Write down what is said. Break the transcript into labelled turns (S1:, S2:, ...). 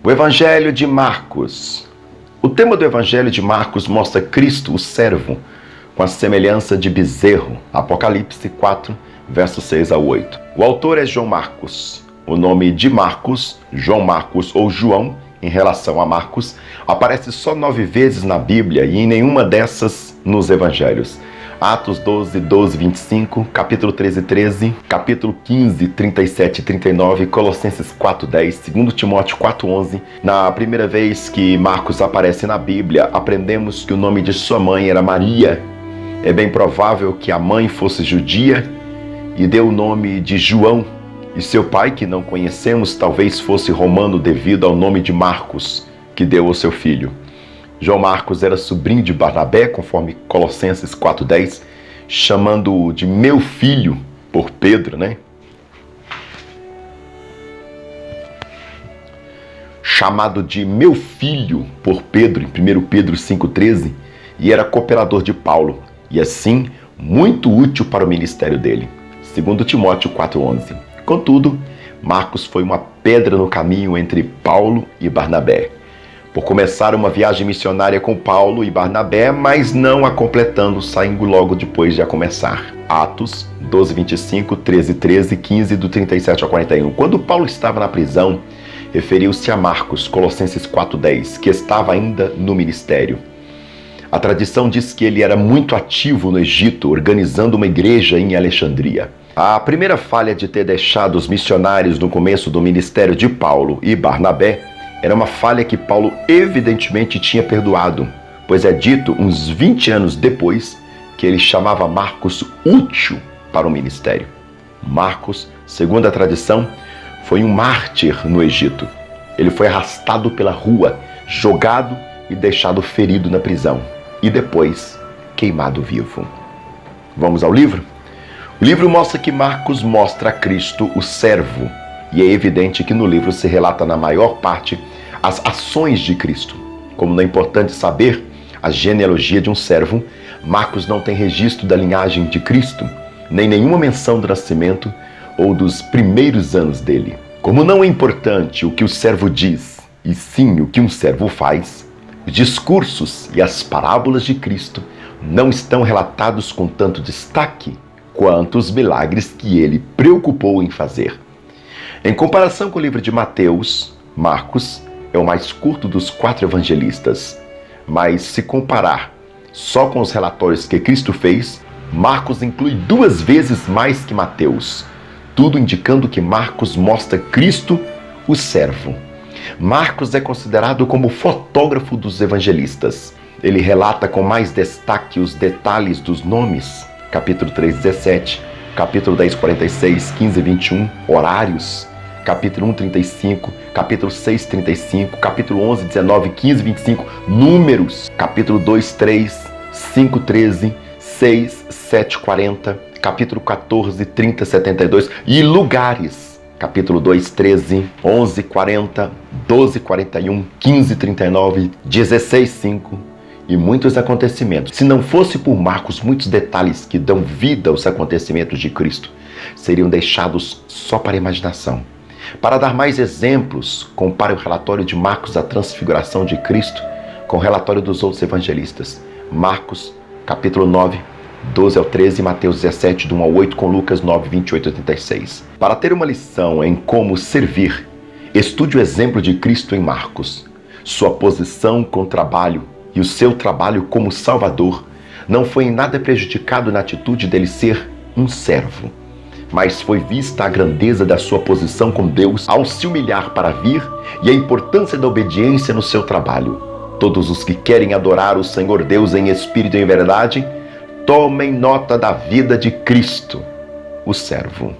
S1: O Evangelho de Marcos. O tema do Evangelho de Marcos mostra Cristo, o servo, com a semelhança de bezerro. Apocalipse 4, versos 6 a 8. O autor é João Marcos. O nome de Marcos, João Marcos ou João, em relação a Marcos, aparece só 9 vezes na Bíblia e em nenhuma dessas nos Evangelhos. Atos 12, 12, 25, capítulo 13, 13, capítulo 15, 37 e 39, Colossenses 4, 10, 2 Timóteo 4, 11. Na primeira vez que Marcos aparece na Bíblia, aprendemos que o nome de sua mãe era Maria. É bem provável que a mãe fosse judia e deu o nome de João, e seu pai, que não conhecemos, talvez fosse romano devido ao nome de Marcos, que deu ao seu filho. João Marcos era sobrinho de Barnabé, conforme Colossenses 4,10, chamando-o de meu filho por Pedro, Chamado de meu filho por Pedro, em 1 Pedro 5,13, e era cooperador de Paulo, e assim muito útil para o ministério dele. 2 Timóteo 4,11. Contudo, Marcos foi uma pedra no caminho entre Paulo e Barnabé, por começar uma viagem missionária com Paulo e Barnabé, mas não a completando, saindo logo depois de a começar. Atos 12, 25, 13, 13, 15, do 37 ao 41. Quando Paulo estava na prisão, referiu-se a Marcos, Colossenses 4, 10, que estava ainda no ministério. A tradição diz que ele era muito ativo no Egito, organizando uma igreja em Alexandria. A primeira falha de ter deixado os missionários no começo do ministério de Paulo e Barnabé era uma falha que Paulo evidentemente tinha perdoado, pois é dito uns 20 anos depois que ele chamava Marcos útil para o ministério. Marcos, segundo a tradição, foi um mártir no Egito. Ele foi arrastado pela rua, jogado e deixado ferido na prisão, e depois queimado vivo. Vamos ao livro? O livro mostra que Marcos mostra a Cristo, o servo, e é evidente que no livro se relata na maior parte as ações de Cristo. Como não é importante saber a genealogia de um servo, Marcos não tem registro da linhagem de Cristo, nem nenhuma menção do nascimento ou dos primeiros anos dele. Como não é importante o que o servo diz, e sim o que um servo faz, os discursos e as parábolas de Cristo não estão relatados com tanto destaque quanto os milagres que ele preocupou em fazer. Em comparação com o livro de Mateus, Marcos é o mais curto dos 4 evangelistas, mas se comparar só com os relatórios que Cristo fez, Marcos inclui 2 vezes mais que Mateus, tudo indicando que Marcos mostra Cristo, o servo. Marcos é considerado como o fotógrafo dos evangelistas. Ele relata com mais destaque os detalhes dos nomes, capítulo 3, 17, capítulo 10, 46, 15, 21, horários, capítulo 1, 35, capítulo 6, 35, capítulo 11, 19, 15, 25, números, capítulo 2, 3, 5, 13, 6, 7, 40, capítulo 14, 30, 72, e lugares, capítulo 2, 13, 11, 40, 12, 41, 15, 39, 16, 5, e muitos acontecimentos. Se não fosse por Marcos, muitos detalhes que dão vida aos acontecimentos de Cristo seriam deixados só para a imaginação. Para dar mais exemplos, compare o relatório de Marcos da transfiguração de Cristo com o relatório dos outros evangelistas. Marcos, capítulo 9, 12 ao 13, Mateus 17, do 1 ao 8, com Lucas 9, 28 a 36. Para ter uma lição em como servir, estude o exemplo de Cristo em Marcos. Sua posição com o trabalho e o seu trabalho como Salvador não foi em nada prejudicado na atitude dele ser um servo, mas foi vista a grandeza da sua posição com Deus ao se humilhar para vir e a importância da obediência no seu trabalho. Todos os que querem adorar o Senhor Deus em espírito e em verdade, tomem nota da vida de Cristo, o servo.